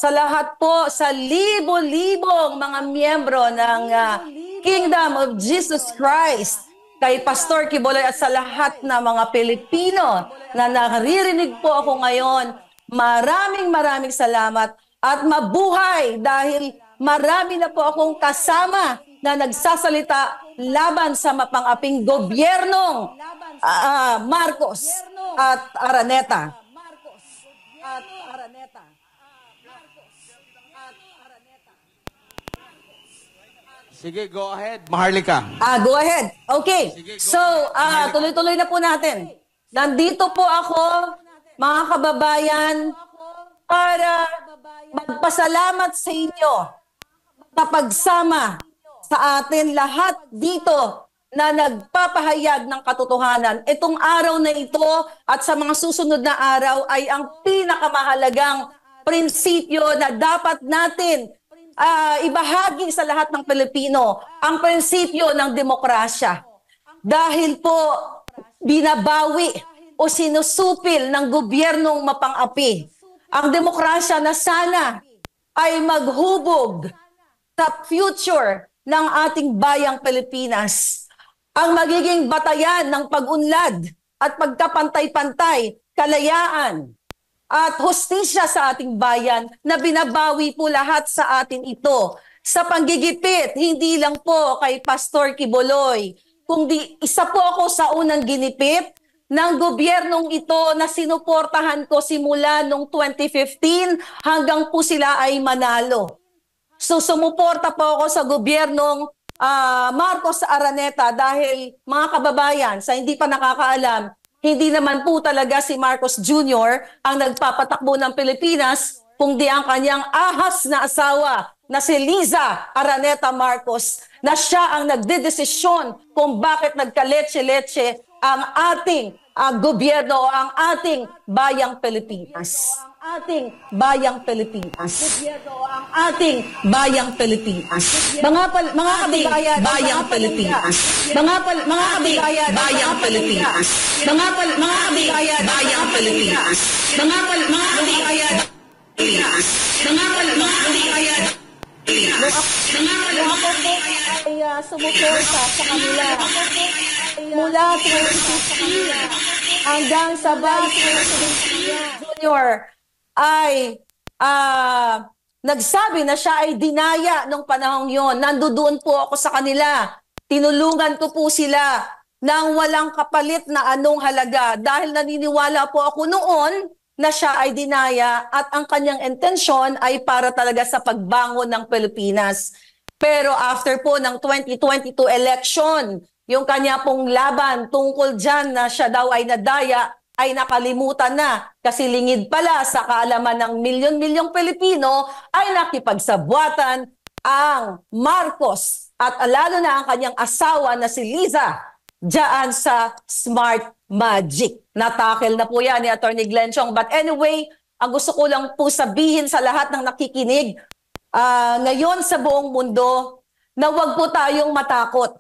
sa lahat po, sa libo-libong mga miyembro ng Kingdom of Jesus Christ, kay Pastor Quiboloy at sa lahat na mga Pilipino na naririnig po ako ngayon, maraming salamat at mabuhay dahil marami na po akong kasama na nagsasalita laban sa mapang-aping gobyernong Marcos at Araneta. Sige, go ahead, Maharlika. Go ahead. Okay. So, tuloy-tuloy na po natin. Nandito po ako, mga kababayan, para magpasalamat sa inyo sa pagsama sa atin lahat dito na nagpapahayag ng katotohanan. Itong araw na ito at sa mga susunod na araw ay ang pinakamahalagang prinsipyo na dapat natin ibahagi sa lahat ng Pilipino, ang prinsipyo ng demokrasya. Dahil po binabawi o sinusupil ng gobyernong mapang-api ang demokrasya na sana ay maghubog sa future ng ating bayang Pilipinas. Ang magiging batayan ng pag-unlad at pagkapantay-pantay, kalayaan, at hustisya sa ating bayan na binabawi po lahat sa atin ito. Sa panggigipit, hindi lang po kay Pastor Quiboloy, kundi isa po ako sa unang ginipit ng gobyernong ito na sinuportahan ko simula noong 2015 hanggang po sila ay manalo. So sumuporta po ako sa gobyernong Marcos Araneta dahil mga kababayan, sa hindi pa nakakaalam, hindi naman po talaga si Marcos Jr. ang nagpapatakbo ng Pilipinas, kundi ang kanyang ahas na asawa na si Liza Araneta Marcos, na siya ang nagdedesisyon kung bakit nagkaletse-letse ang ating gobyerno o ang ating bayang Pilipinas. Ating bayang Pilipinas. Ang ating bayang Pilipinas. Mga kababayan, bayang Pilipinas. Mga kababayan, bayang Pilipinas. Mga kababayan, bayang Pilipinas. Mga kababayan, Pilipinas. Mga kababayan, Nung ako po ay sumuporta sa kanila, mula 26 sa kanila, hanggang sa Junior ay nagsabi na siya ay dinaya nung panahong yon. Nandoon po ako sa kanila. Tinulungan ko po sila ng walang kapalit na anong halaga dahil naniniwala po ako noon na siya ay dinaya at ang kanyang intensyon ay para talaga sa pagbangon ng Pilipinas. Pero after po ng 2022 election, yung kanya pong laban tungkol dyan na siya daw ay nadaya, ay nakalimutan na kasi lingid pala sa kaalaman ng milyon-milyong Pilipino ay nakipagsabwatan ang Marcos at lalo na ang kanyang asawa na si Liza diyan sa Smart Magic. Natakel na po yan ni Atty. Glenn Chong. But anyway, ang gusto ko lang po sabihin sa lahat ng nakikinig ngayon sa buong mundo na huwag po tayong matakot.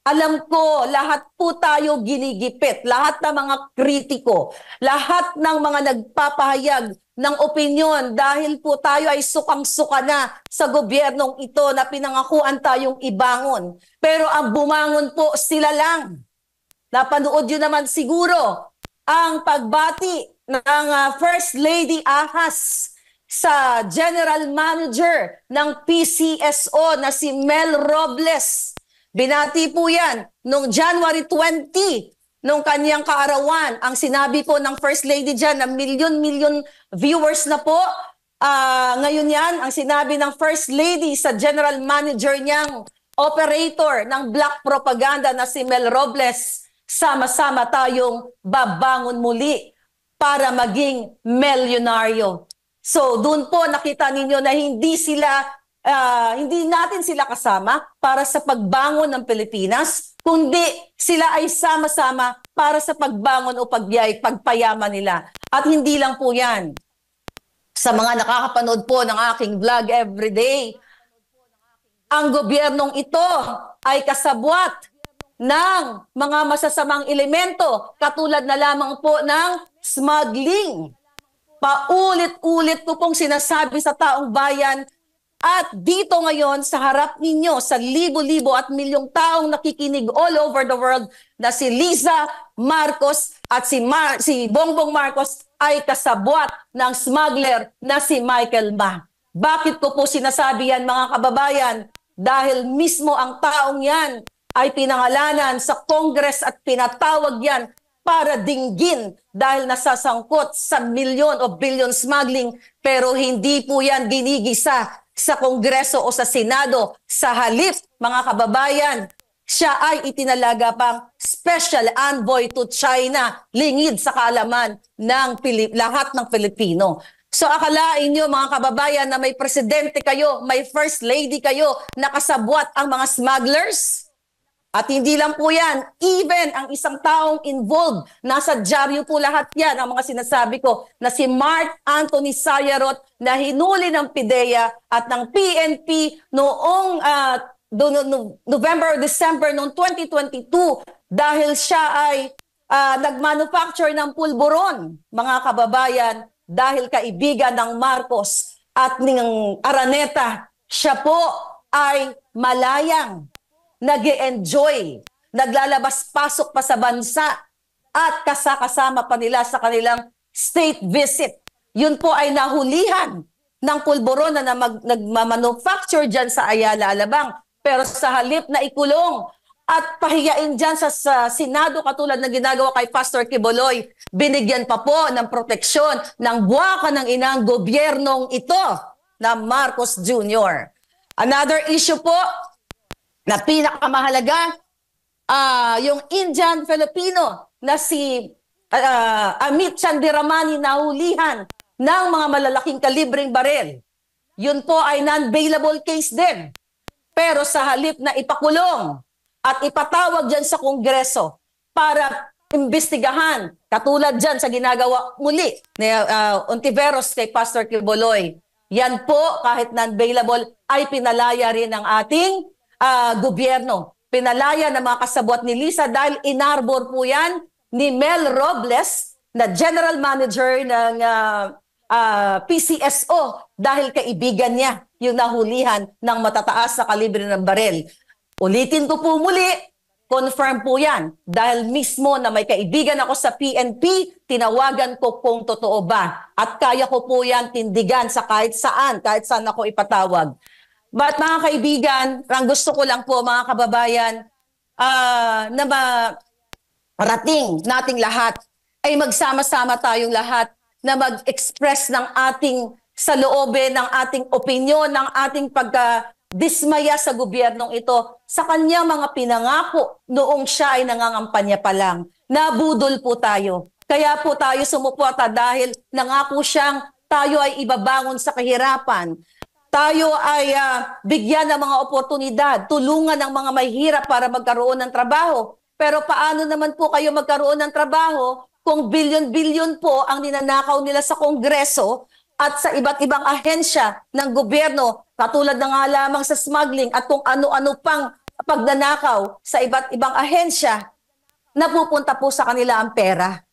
Alam ko, lahat po tayo ginigipit, lahat ng mga kritiko, lahat ng mga nagpapahayag ng opinyon dahil po tayo ay sukang-suka na sa gobyernong ito na pinangakuan tayong ibangon. Pero ang bumangon po sila lang. Napanood yun naman siguro ang pagbati ng First Lady Ahas sa General Manager ng PCSO na si Mel Robles. Binati po yan noong January 20, noong kanyang kaarawan. Ang sinabi po ng First Lady dyan na milyon-milyon viewers na po. Ngayon yan, ang sinabi ng First Lady sa General Manager niyang operator ng black propaganda na si Mel Robles, sama-sama tayong babangon muli para maging milyonaryo. So, doon po nakita ninyo na hindi natin sila kasama para sa pagbangon ng Pilipinas, kundi sila ay sama-sama para sa pagbangon o pagpayaman nila. At hindi lang po yan. Sa mga nakakapanood po ng aking vlog everyday, ang gobyernong ito ay kasabwat ng mga masasamang elemento katulad na lamang po ng smuggling. Paulit-ulit ko pong sinasabi sa taong bayan at dito ngayon sa harap ninyo, sa libo-libo at milyong taong nakikinig all over the world na si Liza Marcos at si Bongbong Marcos ay kasabwat ng smuggler na si Michael Ma. Bakit ko po sinasabi yan mga kababayan? Dahil mismo ang taong yan ay pinangalanan sa Congress at pinatawag yan para dinggin dahil nasasangkot sa milyon o billion smuggling pero hindi po yan ginigisa sa Kongreso o sa Senado. Sa halip, mga kababayan, siya ay itinalaga pang special envoy to China, lingid sa kaalaman ng lahat ng Pilipino. So akalain nyo mga kababayan na may presidente kayo, may first lady kayo, nakasabwat ang mga smugglers? At hindi lang po yan, even ang isang taong involved, nasa dyaryo po lahat yan, ang mga sinasabi ko, na si Mark Anthony Sayarot na hinuli ng PIDEA at ng PNP noong November, December noong 2022 dahil siya ay nagmanufacture ng pulburon, mga kababayan, dahil kaibigan ng Marcos at ng Araneta, siya po ay malayang nag-e-enjoy, naglalabas-pasok pa sa bansa at kasama pa nila sa kanilang state visit. Yun po ay nahulihan ng pulburon na nagmamanufacture dyan sa Ayala, Alabang. Pero sa halip na ikulong at pahiyain dyan sa Senado katulad ng ginagawa kay Pastor Quiboloy, binigyan pa po ng proteksyon ng buwaka ng inang gobyernong ito na Marcos Jr. Another issue po na pinakamahalaga, yung Indian-Filipino na si Amit Chandiramani nahulihan ng mga malalaking kalibreng barel. Yun po ay non-bailable case din. Pero sa halip na ipakulong at ipatawag dyan sa Kongreso para imbestigahan, katulad dyan sa ginagawa muli ni Ontiveros kay Pastor Quiboloy, yan po kahit non-bailable ay pinalaya rin ng ating gobyerno. Pinalaya ng mga kasabwat ni Liza dahil inarbor po yan ni Mel Robles na general manager ng PCSO dahil kaibigan niya yung nahulihan ng matataas na kalibre ng barel. Ulitin ko po muli, confirm po yan dahil mismo na may kaibigan ako sa PNP, tinawagan ko kung totoo ba at kaya ko po yan tindigan sa kahit saan ako ipatawag. But mga kaibigan, ang gusto ko lang po mga kababayan na marating nating lahat ay magsama-sama tayong lahat na mag-express ng ating saloobin, ng ating opinyon, ng ating pagdismaya sa gobyernong ito sa kanya mga pinangako noong siya ay nangangampanya pa lang. Nabudol po tayo. Kaya po tayo sumuporta dahil nangako siyang tayo ay ibabangon sa kahirapan. Tayo ay bigyan ng mga oportunidad, tulungan ng mga mahihirap para magkaroon ng trabaho. Pero paano naman po kayo magkaroon ng trabaho kung bilyon-bilyon po ang ninanakaw nila sa Kongreso at sa iba't ibang ahensya ng gobyerno, katulad na nga lamang sa smuggling at kung ano-ano pang pagnanakaw sa iba't ibang ahensya, napupunta po sa kanila ang pera.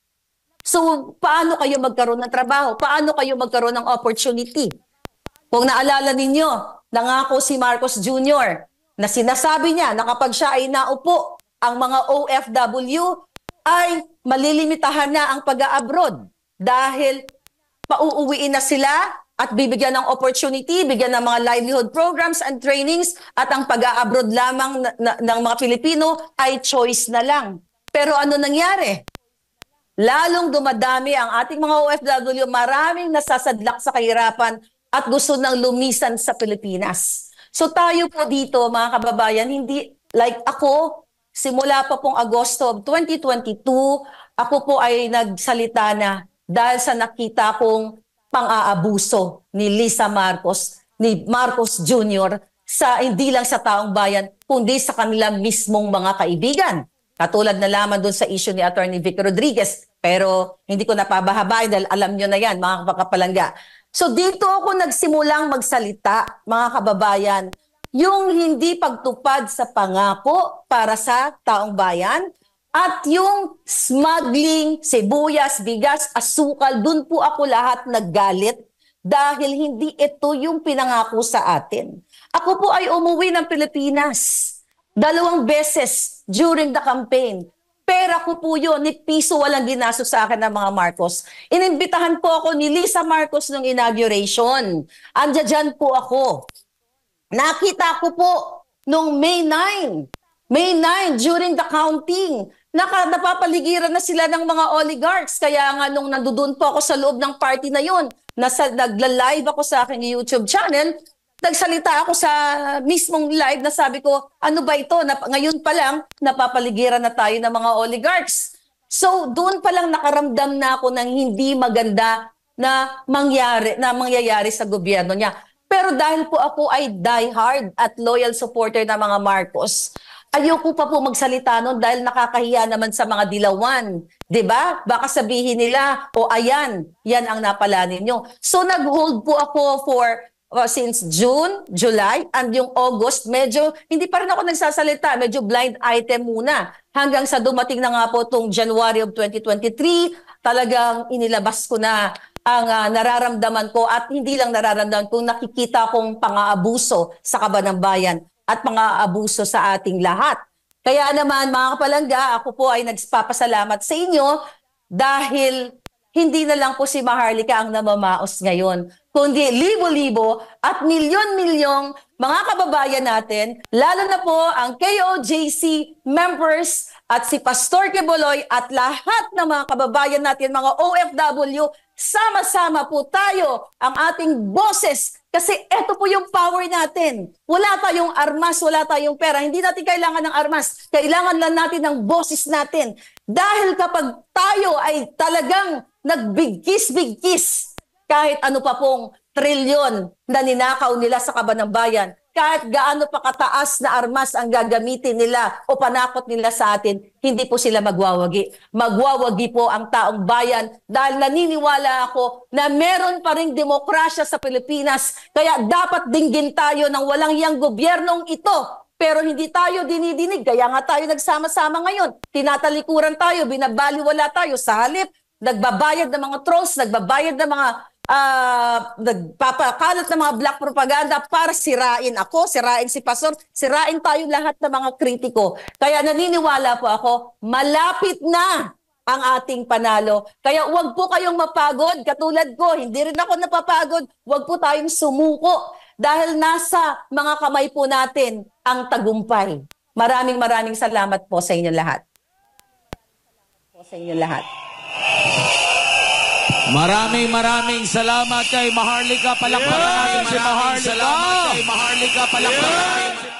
So, paano kayo magkaroon ng trabaho? Paano kayo magkaroon ng opportunity? Kung naalala ninyo, nangako si Marcos Jr. na sinasabi niya na kapag siya ay naupo, ang mga OFW ay malilimitahan na ang pag-a-abroad dahil pauuwiin na sila at bibigyan ng opportunity, bigyan ng mga livelihood programs and trainings at ang pag-a-abroad lamang ng mga Pilipino ay choice na lang. Pero ano nangyari? Lalong dumadami ang ating mga OFW, maraming nasasadlak sa kahirapan at gusto nang lumisan sa Pilipinas. So tayo po dito mga kababayan, hindi like ako, simula pa pong Agosto of 2022, ako po ay nagsalita na dahil sa nakita kong pang-aabuso ni Liza Marcos, ni Marcos Jr. sa hindi lang sa taong bayan, kundi sa kanilang mismong mga kaibigan. Katulad na lamang doon sa issue ni Attorney Vic Rodriguez. Pero hindi ko napabahabay dahil alam nyo na yan, mga kapalangga. So dito ako nagsimulang magsalita, mga kababayan, yung hindi pagtupad sa pangako para sa taong bayan At yung smuggling, sibuyas, bigas, asukal, dun po ako lahat naggalit dahil hindi ito yung pinangako sa atin. Ako po ay umuwi ng Pilipinas 2 beses during the campaign. Pera ko po yun, ni piso walang ginastos sa akin ng mga Marcos. Inimbitahan po ako ni Lisa Marcos ng inauguration. Andiyan po ako. Nakita ko po nung May 9 during the counting, napapaligiran na sila ng mga oligarchs. Kaya nga nung nandoon po ako sa loob ng party na yun, nagla-live ako sa aking YouTube channel, nagsalita ako sa mismong live na sabi ko, ano ba ito? Ngayon pa lang, napapaligiran na tayo ng mga oligarchs. So doon pa lang nakaramdam na ako ng hindi maganda na mangyayari sa gobyerno niya. Pero dahil po ako ay diehard at loyal supporter ng mga Marcos, ayoko pa po magsalita noon dahil nakakahiya naman sa mga dilawan. 'Di ba? Baka sabihin nila, o ayan, yan ang napala ninyo. So nag-hold po ako for since June, July, and yung August, medyo hindi pa rin ako nagsasalita. Medyo blind item muna. Hanggang sa dumating na nga po itong January of 2023, talagang inilabas ko na ang nararamdaman ko at hindi lang nararamdaman ko, nakikita kong pang-aabuso sa kaban ng bayan at pang-aabuso sa ating lahat. Kaya naman mga kapalangga, ako po ay nagpapasalamat sa inyo dahil hindi na lang po si Maharlika ang namamaos ngayon, kundi libo-libo at milyon-milyong mga kababayan natin, lalo na po ang KOJC members at si Pastor Quiboloy at lahat ng mga kababayan natin, mga OFW, sama-sama po tayo ang ating boses kasi ito po yung power natin. Wala tayong armas, wala tayong pera. Hindi natin kailangan ng armas. Kailangan lang natin ng boses natin. Dahil kapag tayo ay talagang nagbigkis-bigkis, kahit ano pa pong trilyon na ninakaw nila sa kaban ng bayan, kahit gaano pa kataas na armas ang gagamitin nila o panakot nila sa atin, hindi po sila magwawagi. Magwawagi po ang taong bayan dahil naniniwala ako na meron pa ring demokrasya sa Pilipinas. Kaya dapat dinggin tayo ng walang yang gobyernong ito. Pero hindi tayo dinidinig. Kaya nga tayo nagsama-sama ngayon. Tinatalikuran tayo, binabaliwala tayo. Sa halip, nagbabayad ng mga trolls, nagbabayad ng mga nagpapakalat ng mga black propaganda para sirain ako, sirain si Pastor, sirain tayo lahat ng mga kritiko. Kaya naniniwala po ako, malapit na ang ating panalo. Kaya huwag po kayong mapagod, katulad ko, hindi rin ako napapagod, huwag po tayong sumuko dahil nasa mga kamay po natin ang tagumpay. Maraming salamat po sa inyo lahat. Maraming salamat kay Maharlika. Palakpakan natin si Maharlika. Salamat kay Maharlika. Palakpakan natin.